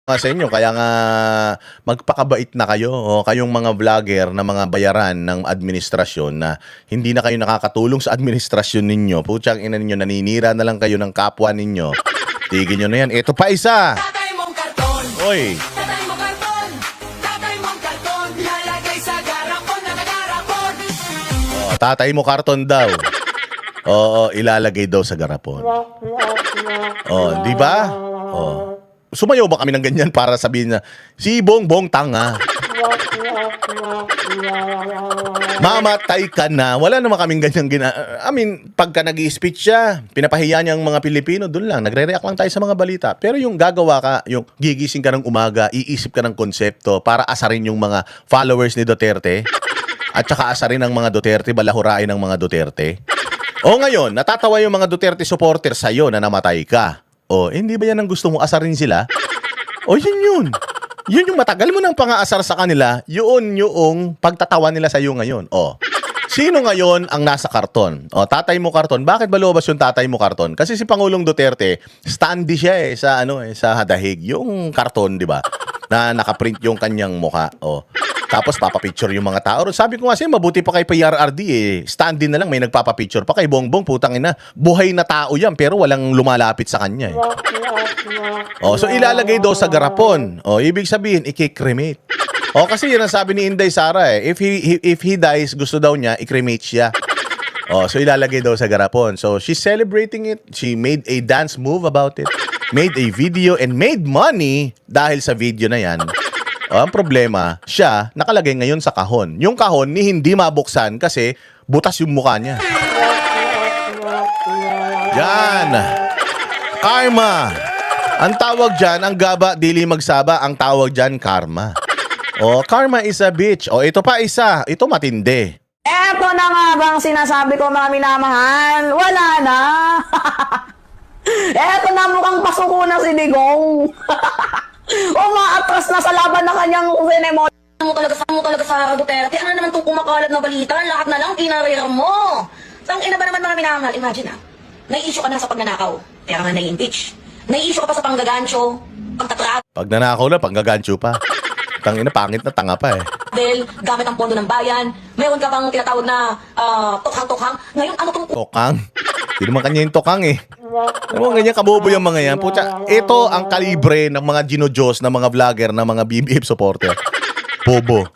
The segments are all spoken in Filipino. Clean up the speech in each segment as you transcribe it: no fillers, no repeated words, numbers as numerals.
nga sa inyo, kaya nga magpakabait na kayo, o kayong mga vlogger na mga bayaran ng administrasyon na hindi na kayo nakakatulong sa administrasyon ninyo. Putsang ina ninyo, naninira na lang kayo ng kapwa ninyo. Tigil nyo na yan. Ito pa isa. Tatay mong karton. Oy, Tatay mong karton. Tatay mong karton. Lalagay sa garapon na nagarapon. tatay mo karton daw. Oo, ilalagay daw sa garapon. Oh, di ba? Oh. Sumayaw ba kami ng ganyan para sabihin na si Bongbong tanga? Mamatay ka na. Wala naman kaming ganyan pagka nag-i-speech siya, pinapahiya niya ang mga Pilipino, doon lang. Nagre-react lang tayo sa mga balita. Pero yung gagawa ka, yung gigising ka ng umaga, iisip ka ng konsepto para asarin yung mga followers ni Duterte at saka asarin ng mga Duterte, balahurain ng mga Duterte. O ngayon, natatawa yung mga Duterte supporter sa'yo na namatay ka. O, hindi ba yan ang gusto mo asarin sila? O, yun. Yun yung matagal mo nang pang-aasar sa kanila, yun yung pagtatawa nila sa'yo ngayon. O, sino ngayon ang nasa karton? O, tatay mo karton. Bakit ba lumabas yung tatay mo karton? Kasi si Pangulong Duterte, standy siya sa dahig. Yung karton, di ba? Na nakaprint yung kanyang mukha. O, tapos papapicture yung mga tao. Sabi ko kasi mabuti pa kay PRRD Stand-in na lang, may nagpapapicture pa kay Bongbong. Putang ina, buhay na tao yan pero walang lumalapit sa kanya so ilalagay daw sa garapon. Ibig sabihin, i-cremate. Kasi yun ang sabi ni Inday Sara If he dies, gusto daw niya, i-cremate siya. So ilalagay daw sa garapon. So she's celebrating it. She made a dance move about it. Made a video and made money dahil sa video na yan. Ang problema, siya nakalagay ngayon sa kahon. Yung kahon ni hindi mabuksan kasi butas yung mukha niya. Yan. Karma. Ang tawag dyan, ang gaba, dili magsaba, ang tawag dyan, karma. Karma is a bitch. Ito pa isa. Ito matindi. Eto na nga bang sinasabi ko mga minamahal? Wala na. Eto na mukhang pasuko na si Digong. Umaatras na sa laban na kanyang sinemon. Mo talaga sa Duterte. Ano naman itong kumakalat na balita? Lahat na lang kinarera mo. Saan ina ba naman mga minamahal? Imagine nai-issue ka na sa pagnanakaw. Kaya nga nai-impeach. Nai-issue ka pa sa panggagancho, pagtatrato. Pag nanakaw na, panggagancho pa. Tangina, pangit na tanga pa Dahil gamit ang pondo ng bayan. Mayroon ka pang tinatawag na tokhang-tokhang. Ngayon ano itong Tokang? Hindi naman kanya yung tokang Ano ganyan kabobo yung mga yan? Pucha, ito ang kalibre ng mga ginojos, ng mga vlogger, ng mga BBF supporter. Bobo.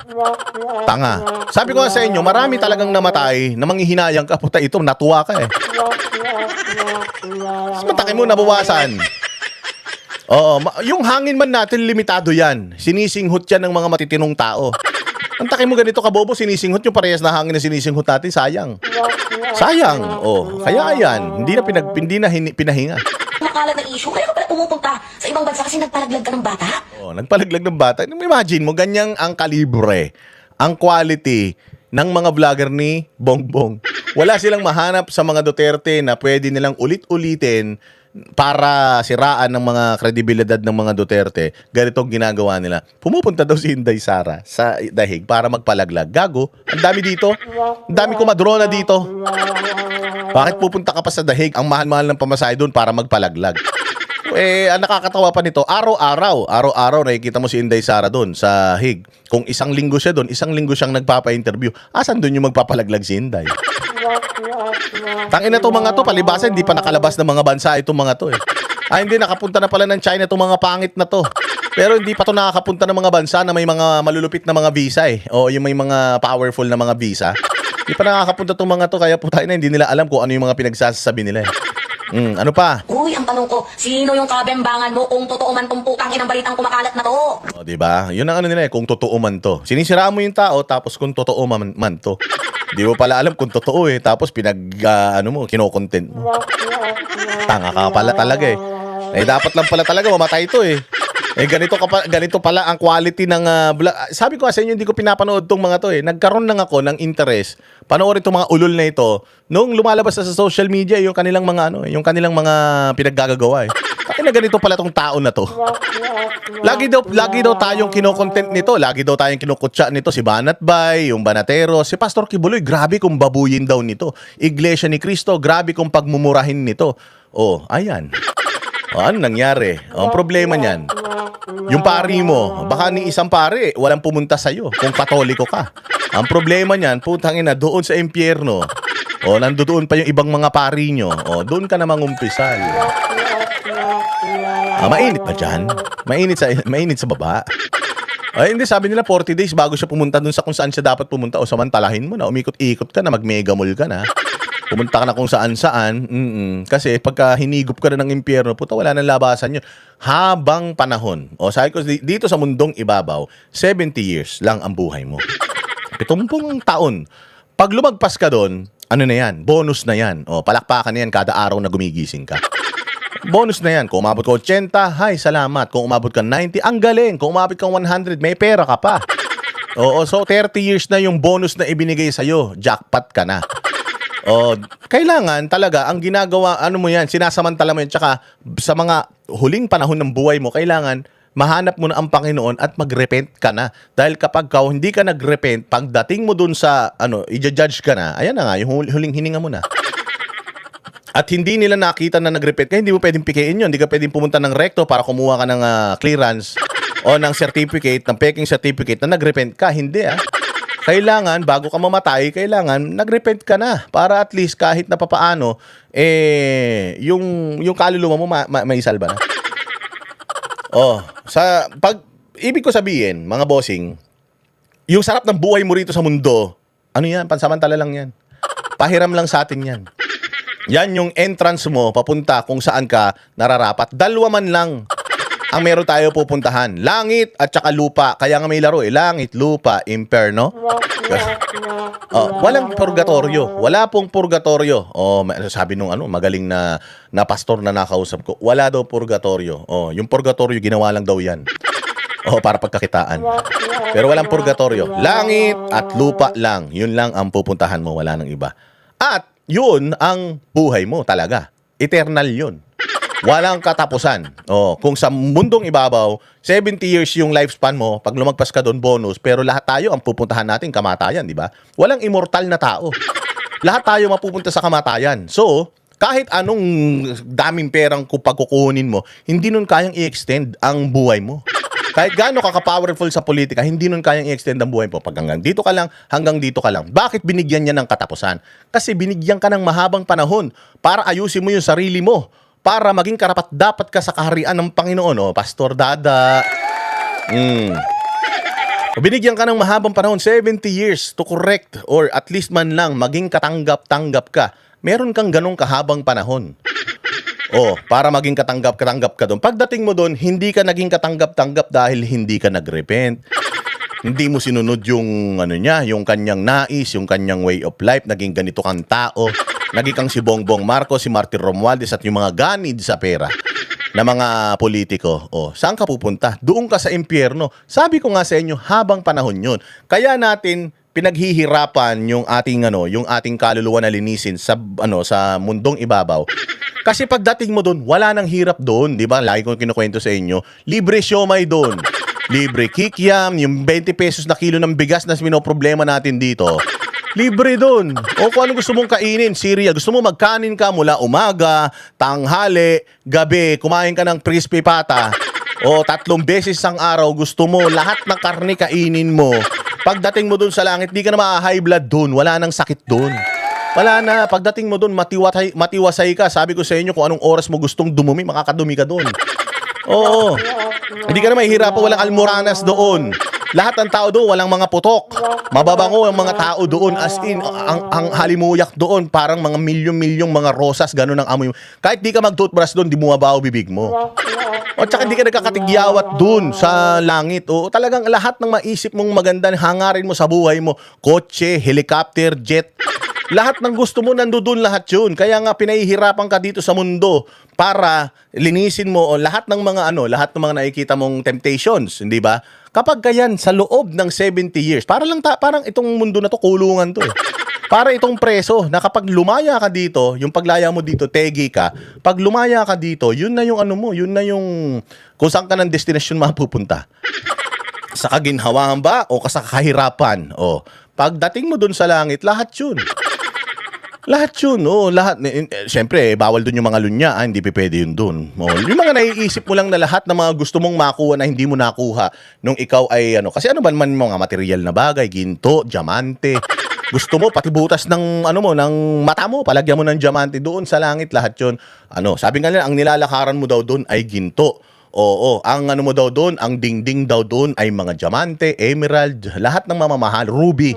Tanga. Sabi ko sa inyo, marami talagang namatay na manghihinayang ka. Puta, ito, natuwa ka Mataki mo, nabawasan. Yung hangin man natin, limitado yan. Sinisinghot yan ng mga matitinong tao. Ang taki mo ganito kabobo, sinisinghot yung parehas na hangin na sinisinghot natin, sayang. Sayang. Kaya ayan, hindi na pinahinga. makalat na issue. Kaya ka pala pumupunta sa ibang bansa kasi nagpalaglag ka ng bata. Nagpalaglag ng bata. Imagine mo, ganyang ang kalibre, ang quality ng mga vlogger ni Bongbong. Wala silang mahanap sa mga Duterte na pwede nilang ulit-ulitin para siraan ng mga kredibilidad ng mga Duterte. Ganito ang ginagawa nila. Pumupunta daw si Inday Sara sa dahig para magpalaglag. Gago, ang dami dito. Ang dami kumadrona dito. Bakit pupunta ka pa sa dahig? Ang mahal-mahal ng pamasahe doon para magpalaglag. Ang nakakatawa pa nito, araw-araw nakikita mo si Inday Sara doon sa hig. Kung isang linggo siya doon, isang linggo siyang nagpapa-interview. Asan doon yung magpapalaglag si Inday? Tangina to mga to, palibasan, hindi pa nakalabas ng mga bansa itong mga to hindi, nakapunta na pala ng China itong mga pangit na to. Pero hindi pa to nakakapunta ng mga bansa na may mga malulupit na mga visa o yung may mga powerful na mga visa. Hindi pa nakakapunta itong mga to, kaya puta na hindi nila alam kung ano yung mga pinagsasabi nila ano pa? Uy, ang tanong ko, sino yung kabembangan mo kung totoo man tong putang inang balitang kumakalat na to? Diba? Yun ang ano nila kung totoo man to. Sinisiraan mo yung tao, tapos kung totoo man to. Di mo pala alam kung totoo tapos kinokontent mo. Tanga ka pala talaga dapat lang pala talaga mamatay ito ganito pala ang quality ng sabi ko sa inyo, hindi ko pinapanood tong mga to Nagkaroon lang ako ng interest panoorin itong mga ulol na ito nung lumalabas na sa social media yung kanilang mga yung kanilang mga pinaggagawa na ganito pala tong tao na to. Lagi daw tayong kinokontent nito, lagi daw tayong kinukutsa nito si Banat Bay, yung Banatero, si Pastor Kibuloy, grabe kung babuyin daw nito. Iglesia ni Cristo, grabe kung pagmumurahin nito. Ayan. Ano nangyari? Ang problema niyan, Yung pari mo, baka ni isang pare, walang pumunta sa'yo kung katoliko ka. Ang problema niyan, putang ina, doon sa impyerno, o nandoon pa yung ibang mga pari nyo, o doon ka na mangumpisal. Mainit ba dyan? Mainit sa baba. Ay, hindi, sabi nila 40 days bago siya pumunta dun sa kung saan siya dapat pumunta, o samantalahin mo na, umikot-ikot ka na, mag-mega mall ka na. Pumunta ka na kung saan-saan. Kasi pagka hinigop ka na ng impyerno, puta, wala nang labasan yun. Habang panahon. O sabi ko, dito sa mundong ibabaw, 70 years lang ang buhay mo. 70 taon. Pag lumagpas ka doon, ano na yan? Bonus na yan. O, palakpakan na yan kada araw na gumigising ka. Bonus na yan. Kung umabot ka 80, hay, salamat. Kung umabot ka 90, ang galing. Kung umabot ka 100, may pera ka pa. Oo, so 30 years na yung bonus na ibinigay sa'yo. Jackpot ka na. O, kailangan talaga, ang ginagawa, ano mo yan, sinasamantala mo yan, tsaka sa mga huling panahon ng buhay mo, kailangan mahanap mo na ang Panginoon at mag-repent ka na. Dahil kapag hindi ka nag-repent, pagdating mo dun sa, i-judge ka na, ayan na nga, yung huling hininga mo na. At hindi nila nakita na nag-repent, kaya hindi mo pwedeng pikein yun. Hindi ka pwedeng pumunta ng recto para kumuha ka ng clearance o ng certificate, ng peking certificate na nag-repent ka. Hindi Kailangan, bago ka mamatay, kailangan nag-repent ka na para at least kahit na papaano, yung kaluluwa mo may salba na. Ibig ko sabihin, mga bossing, yung sarap ng buhay mo rito sa mundo, ano yan, pansamantala lang yan. Pahiram lang sa atin yan. Yan yung entrance mo, papunta kung saan ka nararapat. Dalawa man lang ang meron tayo pupuntahan. Langit at saka lupa. Kaya nga may laro Langit, lupa, imperno. Walang purgatorio. Wala pong purgatorio. Sabi nung magaling na pastor na nakausap ko, wala daw purgatorio. Yung purgatorio, ginawa lang daw yan. Para pagkakitaan. Pero walang purgatorio. Langit at lupa lang. Yun lang ang pupuntahan mo. Wala nang iba. At yun ang buhay mo talaga. Eternal yun. Walang katapusan. Kung sa mundong ibabaw, 70 years yung lifespan mo, pag lumagpas ka doon, bonus, pero lahat tayo ang pupuntahan natin kamatayan, di ba? Walang immortal na tao. Lahat tayo mapupunta sa kamatayan. So, kahit anong daming perang pagkukunin mo, hindi nun kayang i-extend ang buhay mo. Kahit gaano ka-powerful sa politika, hindi nun kayang i-extend ang buhay mo. Pag hanggang dito ka lang. Bakit binigyan niya ng katapusan? Kasi binigyan ka ng mahabang panahon para ayusin mo yung sarili mo. Para maging karapat-dapat ka sa kaharian ng Panginoon. Pastor Dada. Binigyan ka ng mahabang panahon, 70 years to correct or at least man lang maging katanggap-tanggap ka. Meron kang ganong kahabang panahon. Para maging katanggap-tanggap ka doon. Pagdating mo doon, hindi ka naging katanggap-tanggap dahil hindi ka nag-repent. Hindi mo sinunod yung yung kanyang nais, yung kanyang way of life, naging ganito kang tao. Naging kang si Bongbong Marcos, si Martin Romualdez at yung mga ganid sa pera na mga politiko. Saan ka pupunta? Doon ka sa impyerno. Sabi ko nga sa inyo, habang panahon yun. Kaya natin pinaghihirapan yung ating kaluluwa na linisin sa mundong ibabaw. Kasi pagdating mo doon, wala nang hirap doon, 'di ba? Lagi ko kinukwento sa inyo, libre siomai doon. Libre kikiam, yung 20 pesos na kilo ng bigas na minoproblema natin dito. Libre doon. Kung ano gusto mong kainin, Syria, gusto mo magkanin ka mula umaga, tanghali, gabi, kumain ka ng crispy pata, 3 beses ang araw, gusto mo, lahat ng karne kainin mo. Pagdating mo doon sa langit, di ka na ma-high blood doon, wala nang sakit doon. Wala na, pagdating mo doon, matiwasay ka. Sabi ko sa inyo, kung anong oras mo gustong dumumi, makakadumi ka doon. Hindi ka na mahihirapan, walang almoranas doon. Lahat ng tao doon, walang mga putok. Mababango ang mga tao doon, as in, ang halimuyak doon, parang mga milyon-milyong mga rosas, ganun ang amoy. Kahit di ka mag-toothbrush doon, di bumabaho bibig mo. Tsaka di ka nagkakatigyawat doon sa langit. Talagang lahat ng maisip mong maganda, hangarin mo sa buhay mo, kotse, helicopter, jet, lahat ng gusto mo, nandoon lahat yun. Kaya nga pinahihirapan ka dito sa mundo para linisin mo lahat ng mga nakikita mong temptations, hindi ba? Kapag kayan sa loob ng 70 years, parang itong mundo na to, kulungan to. Para itong preso na kapag lumaya ka dito, yung paglaya mo dito, tegi ka. Pag lumaya ka dito, yun na yung yun na yung kung saan ka ng destination mapupunta. Sa kaginhawaan ba o sa kahirapan? Pagdating mo dun sa langit, lahat yun. Lahat yun, lahat. Siyempre, bawal dun yung mga lunya, hindi pwede yun dun. Yung mga naiisip mo lang na lahat ng mga gusto mong makuha na hindi mo nakuha nung ikaw ay kasi ano ba naman mga material na bagay, ginto, diamante. Gusto mo pati butas ng ng mata mo, palagyan mo ng diamante doon sa langit, lahat yun. Sabi nga nila, ang nilalakaran mo daw doon ay ginto. Oo, ang mo daw doon, ang dingding daw doon ay mga diamante, emerald, lahat ng mamamahal, ruby.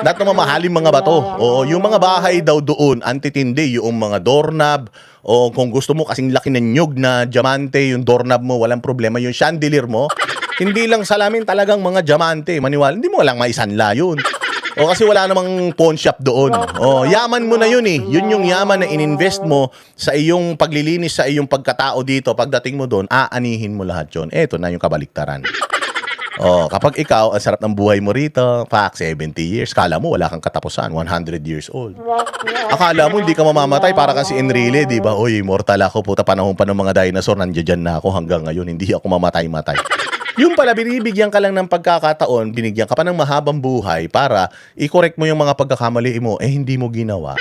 Lahat ng mamahaling mga bato. Oo, yung mga bahay daw doon, antitindi, yung mga doorknob, o kung gusto mo kasing laki ng nyug na diamante, yung doorknob mo, walang problema. Yung chandelier mo, hindi lang salamin, talagang mga diamante. Maniwala, hindi mo lang maisanla yun. O kasi wala namang pawn shop doon. O, yaman mo na yun eh. Yun yung yaman na ininvest mo sa iyong paglilinis, sa iyong pagkatao dito. Pagdating mo doon, aanihin mo lahat yun. Eto na yung kabaliktaran. Kapag ikaw, ang sarap ng buhay mo rito, 70 years, kala mo wala kang katapusan, 100 years old. Akala mo hindi ka mamamatay, para kang si Enrile, di ba? Oy, immortal ako, puta, panahon pa ng mga dinosaur, nandiyan na ako hanggang ngayon, hindi ako mamatay-matay. Yung pala, binibigyan ka lang ng pagkakataon, binigyan ka pa ng mahabang buhay para i-correct mo yung mga pagkakamali mo, hindi mo ginawa.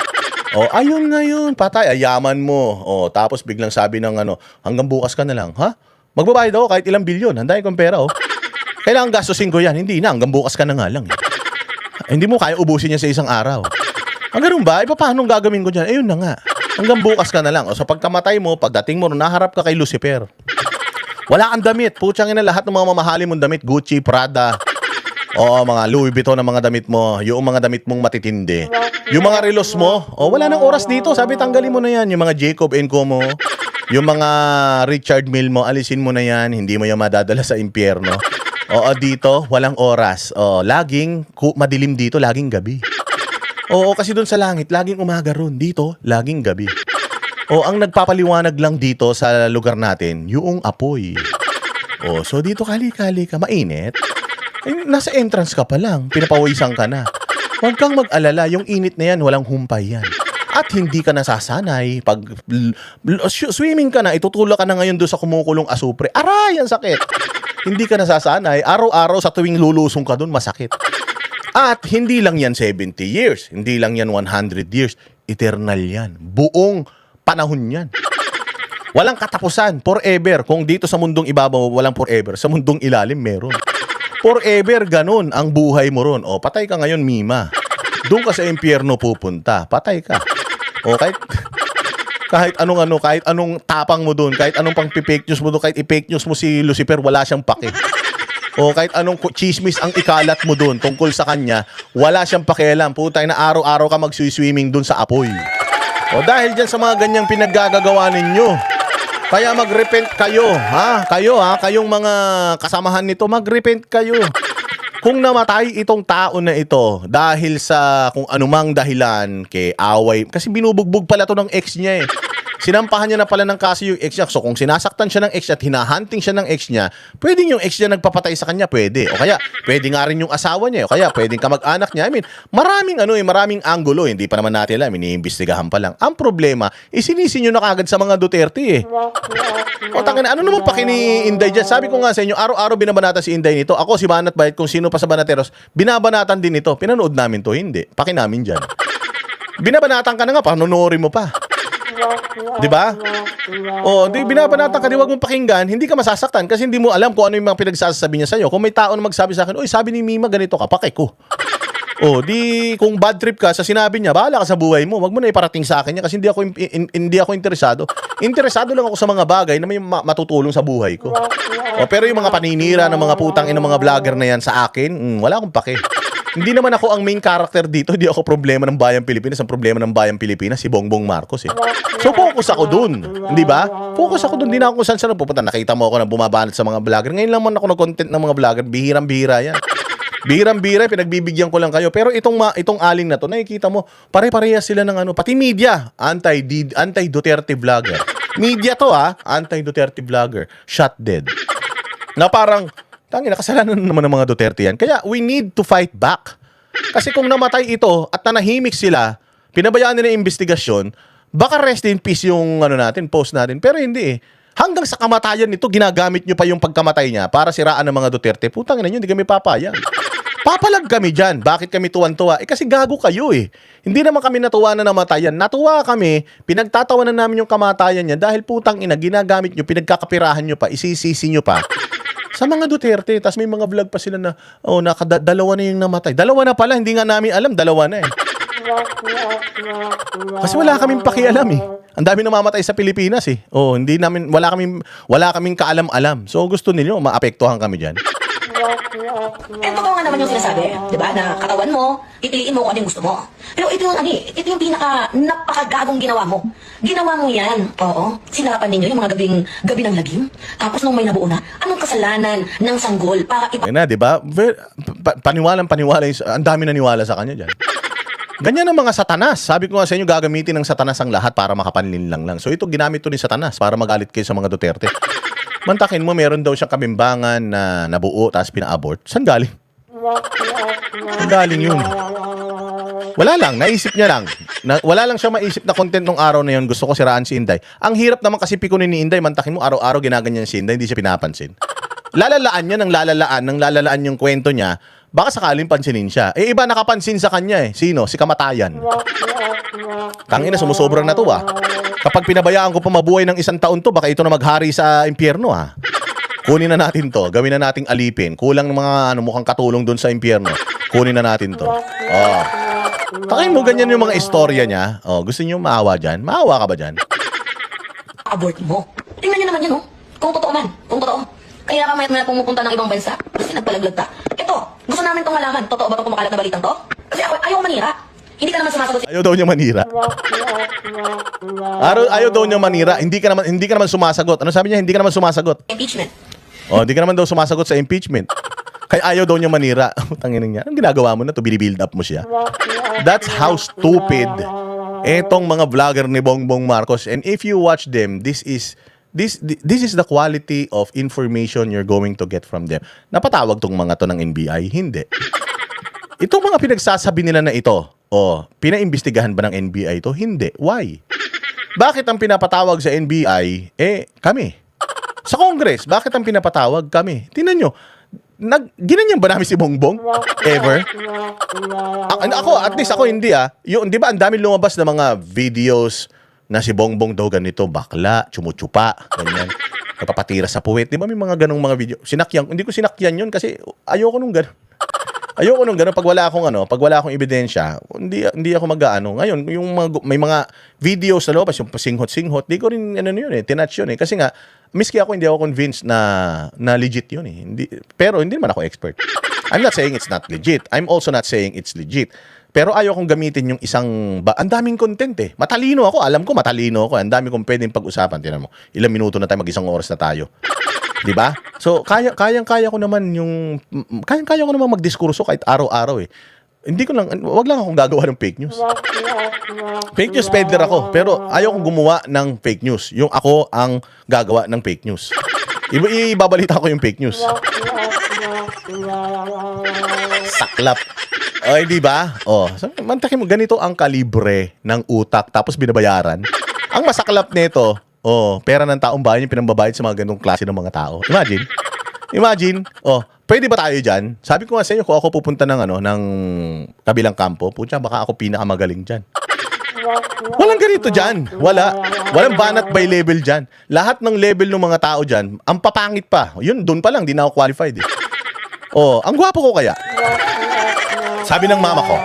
Ayun na yun, patay, ayaman mo. Tapos biglang sabi ng hanggang bukas ka na lang, ha? Magbabayad ako kahit ilang bilyon, handahin kong pera, Kailangan gastusin ko yan. Hindi na, hanggang bukas ka na nga lang. Hindi mo kaya ubusin yan sa isang araw. Ang ganun ba? Paano gagawin ko dyan? Ayun na nga. Hanggang bukas ka na lang. Sa pagkamatay mo, pagdating mo, naharap ka kay Lucifer. Wala kang damit. Putsang ina, lahat ng mga mamahalin mong damit, Gucci, Prada, mga Louis Vuitton na mga damit mo, yung mga damit mong matitindi. Yung mga relos mo, wala nang oras dito. Sabi, tanggalin mo na yan. Yung mga Jacob & Co mo, yung mga Richard Mille mo, alisin mo na yan. Hindi mo yan madadala sa impyerno. Dito, walang oras. Laging madilim dito, laging gabi. Kasi doon sa langit, laging umaga ron. Dito, laging gabi. Ang nagpapaliwanag lang dito sa lugar natin, yung apoy. So dito kali-kali ka, mainit. Nasa entrance ka pa lang, pinapawisan ka na. Huwag kang mag-alala, yung init na yan, walang humpay yan. At hindi ka nasasanay. Pag swimming ka na, itutulak ka na ngayon doon sa kumukulong asupre. Aray, ang sakit. Hindi ka nasasanay. Araw-araw sa tuwing lulusong ka doon, masakit. At hindi lang yan 70 years. Hindi lang yan 100 years. Eternal yan. Buong panahon yan. Walang katapusan. Forever. Kung dito sa mundong ibabaw, walang forever. Sa mundong ilalim, meron. Forever, ganun ang buhay mo ron. Patay ka ngayon, Mima. Doon ka sa impyerno pupunta. Patay ka. Kahit anong tapang mo doon, kahit anong pang fake news mo doon, kahit i-fake news mo si Lucifer, wala siyang pake. Kahit anong chismis ang ikalat mo doon tungkol sa kanya, wala siyang pakialam. Putay na araw-araw ka mag-swimming doon sa apoy. Dahil dyan sa mga ganyang pinaggagawa ninyo. Kaya mag-repent kayo, ha? Kayong mga kasamahan nito, mag-repent kayo. Kung namatay itong tao na ito dahil sa kung anumang dahilan kay away, kasi binubugbog pala to ng ex niya Sinampahan niya na pala ng kaso yung ex niya. So kung sinasaktan siya ng ex niya at hinahunting siya ng ex niya, pwedeng yung ex niya nagpapatay sa kanya, pwede. O kaya, pwede nga rin yung asawa niya. O kaya, pwedeng kamag-anak niya. Maraming anggulo. Hindi pa naman natin alam, iniimbestigahan pa lang. Ang problema, isinisi nyo na kagad sa mga Duterte tangin, ano naman pa kini Inday dyan? Sabi ko nga sa inyo, araw-araw binabanatan si Inday nito. Ako, si Banat Bayat, kung sino pa sa Banateros, binabanatan din ito. Pinanood namin to, hindi. Paki namin dyan. Binabanatan ka na nga, panonorin mo pa. Di ba? Binabanatan ka, di wag mong pakinggan, hindi ka masasaktan kasi hindi mo alam kung ano yung mga pinagsasabi niya sa'yo. Kung may tao na magsabi sa akin, oy, sabi ni Mima ganito ka, pake ko. Kung bad trip ka sa sinabi niya, bahala ka sa buhay mo. Wag mo na iparating sa akin niya kasi hindi ako interesado. Interesado lang ako sa mga bagay na may matutulong sa buhay ko. Pero yung mga paninira ng mga putang ina mga vlogger na yan sa akin, wala akong pake. Hindi naman ako ang main character dito. Hindi ako problema ng bayang Pilipinas. Ang problema ng bayang Pilipinas, si Bongbong Marcos So focus ako dun. Hindi ba? Focus ako dun. Hindi na ako kung saan pupunta. Nakita mo ako na bumabanat sa mga vlogger. Ngayon lang man ako nag-content ng mga vlogger. Bihirang-bihira yan. Bihirang-bihira, pinagbibigyan ko lang kayo. Pero itong aling na to, nakikita mo, pare-parehas sila ng pati media, anti-Duterte vlogger. Media to anti-Duterte vlogger. Shot dead. Na parang, kasalanan naman ng mga Duterte yan. Kaya we need to fight back. Kasi kung namatay ito at nanahimik sila, pinabayaan nila yung investigasyon, baka rest in peace yung post natin. Pero hindi Hanggang sa kamatayan nito, ginagamit nyo pa yung pagkamatay niya para siraan ng mga Duterte. Putang ina nyo, hindi kami papayag. Papalag kami dyan. Bakit kami tuwan-tuwa? Kasi gago kayo eh. Hindi naman kami natuwa na namatayan. Natuwa kami, pinagtatawanan namin yung kamatayan niya dahil putang ina, ginagamit nyo, pinagkakapirahan nyo pa, isisisi nyo pa. Sa mga Duterte, tas may mga vlog pa sila na, dalawa na yung namatay. Dalawa na pala, hindi nga namin alam, dalawa na eh. Kasi wala kaming pakialam eh. Ang dami namamatay sa Pilipinas eh. Wala kaming kaalam-alam. So gusto niyo maapektuhan kami diyan. Eh, totoo nga naman yung sinasabi, di ba? Na katawan mo, pipiliin mo kung ano yung gusto mo. Pero ito yung napakagagong ginawa mo. Ginawa mo yan, oo. Sinapan ninyo yung mga gabi ng lagim. Tapos nung may nabuo na, anong kasalanan ng sanggol para Ayun na, di ba? Paniwala, ang dami naniwala sa kanya diyan. Ganyan ang mga satanas. Sabi ko nga sa inyo, gagamitin ng satanas ang lahat para makapanlinlang lang. So ito, ginamit to ni satanas para magalit kayo sa mga Duterte. Mantakin mo, meron daw siyang kabimbangan na nabuo tapos pina-abort. Saan galing? Saan galing yun? Wala lang, naisip niya lang. Wala lang siya maisip na content nung araw na yun. Gusto ko siraan si Inday. Ang hirap naman kasi pikunin ni Inday. Mantakin mo, araw-araw ginaganyan si Inday, hindi siya pinapansin. Lalalaan niya ng lalalaan yung kwento niya. Baka sakaling pansinin siya. Eh, iba nakapansin sa kanya eh. Sino? Si Kamatayan. Tangina, sumusobrang na to ah. Kapag pinabayaan ko pa mabuhay ng 1 taon to, baka ito na maghari sa impyerno ah. Kunin na natin to. Gawin na nating alipin. Kulang ng mga mukhang katulong doon sa impyerno. Kunin na natin to. Oh. Takin mo, ganyan yung mga istorya niya. Oh, gusto niyo maawa dyan? Maawa ka ba dyan? abort mo? Tingnan niyo naman yan, oh. Kung totoo man. Kung totoo. Kaya ka mayat-mayat pumupunta ng ibang bansa kasi nagpalaglag ka. Ito, gusto namin itong malaman. Totoo ba itong kumakalat na balitang to? Kasi ayaw manira. Hindi ka naman sumasagot. Ayaw daw niya manira. Ayaw daw niya manira. Hindi ka naman sumasagot. Ano sabi niya? Hindi ka naman sumasagot. Impeachment. Oh, hindi ka naman daw sumasagot sa impeachment. Kaya ayaw daw niya manira. Tanginin niya. Anong ginagawa mo na to? Binibuild up mo siya. That's how stupid etong mga vlogger ni Bongbong Marcos. And if you watch them, this is the quality of information you're going to get from them. Napatawag tong mga to ng NBI? Hindi. Itong mga pinagsasabi nila na ito, pinaimbestigahan ba ng NBI ito? Hindi. Why? Bakit ang pinapatawag sa NBI? Kami. Sa Congress, bakit ang pinapatawag? Kami. Tingnan nyo, ginanyan ba namin si Bongbong? Ever? At least ako hindi di ba ang dami lumabas na mga videos na si Bongbong daw ganito, bakla, tsumutsupa, ganyan. Nagpapatira sa puwet. Di ba may mga ganong mga video? Hindi ko sinakyan yun kasi ayoko nung ganon. Ayoko nung gano'n, pag wala akong ebidensya, hindi ako mag-aano. Ngayon, may mga videos na lobas, yung pasinghot-singhot, di ko rin tinatch yun eh. Kasi nga, miski ako, hindi ako convinced na legit yun eh. Pero hindi naman ako expert. I'm not saying it's not legit. I'm also not saying it's legit. Pero ayaw kong gamitin yung ang daming content eh. Matalino ako, alam ko matalino ako. Ang dami kong pwedeng pag-usapan. Tinan mo, ilang minuto na tayo, mag-1 oras na tayo. 'Di ba? So kayang-kaya ko naman magdiskurso kahit araw-araw eh. Wag lang akong gagawa ng fake news. Fake news peddler ako, pero ayaw kong gumawa ng fake news. Yung ako ang gagawa ng fake news. Ibabalita ko yung fake news. Saklap. Di ba? Mantakin mo, ganito ang kalibre ng utak tapos binabayaran. Ang masaklap nito, pera ng taong bayan yung pinambabayad sa mga ganung klase ng mga tao. Imagine, pwede ba tayo dyan? Sabi ko nga sa inyo, kung ako pupunta ng kabilang kampo, putya, baka ako pinakamagaling dyan. Walang ganito dyan. Walang banat by level dyan. Lahat ng level ng mga tao dyan, ang papangit pa. Yun, doon pa lang, di na ako qualified eh. Ang gwapo ko kaya. Sabi ng mama ko,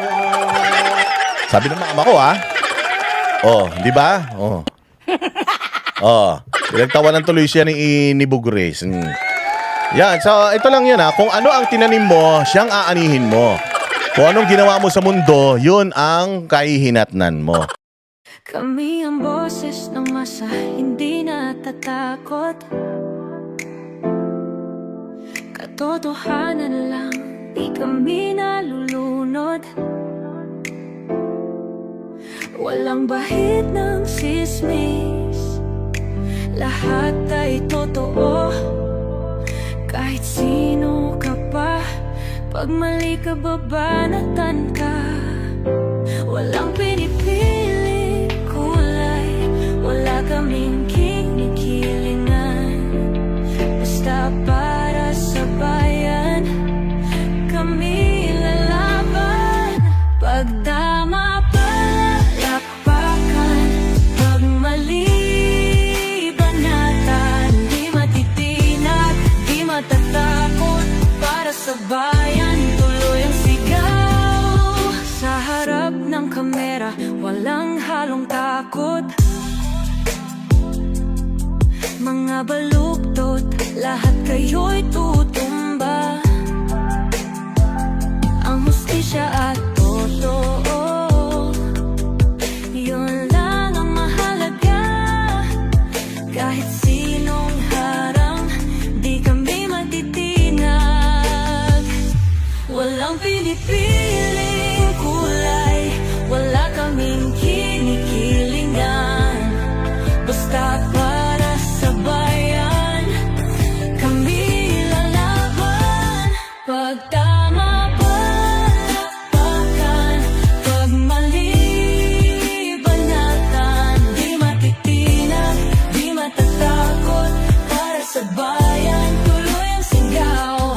di ba? Pinagtawanan tuloy siya ni Bugres. Yan, so ito lang yun kung ano ang tinanim mo, siyang aanihin mo. Kung anong ginawa mo sa mundo, yun ang kahihinatnan mo. Kami ang boses ng masa, hindi natatakot. Katotohanan lang, di kami nalulunod. Walang bahid ng sismis, lahat ay totoo. Kahit sino ka pa, pag mali ka babanatan ka. Walang pinipili kulay, wala kaming kinikilingan. Basta para sa bayan, kami sa bayan, tuloy ang sigaw. Sa harap ng kamera, walang halong takot. Mga baluktot, lahat kayo'y tutumba. Ang hustisya at totoo, yun lang ang mahalaga. Kahit sinong harang, di kami matitinag. Walang pinipiling kulay, wala kaming kinikilingan. Basta para sa bayan, kami lalaban. Pag tama palakpakan, pag mali banatan. Di matitinag, di matatakot. Para sa bayan, tuloy ang sigaw.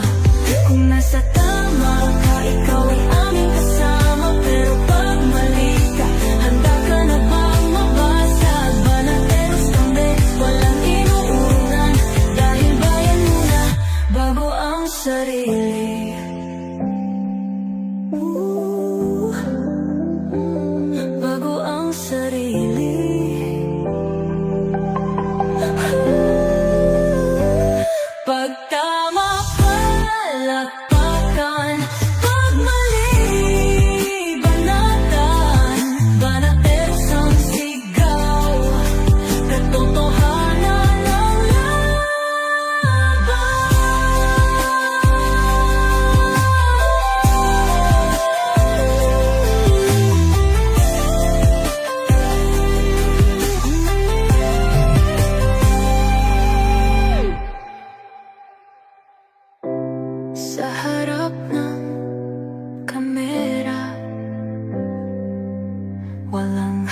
Kung nasa tama ka, ikaw ay aming kasama. Pero pag mali ka, handa ka na bang mabasag? Banateros kami, walang inuunan. Dahil bayan muna, bago ang sarili. Bago ang sarili. Pag tama palakpakan, pag mali banatan. Banateros ang sigaw, katotohanan ang sa harap ng kamera, walang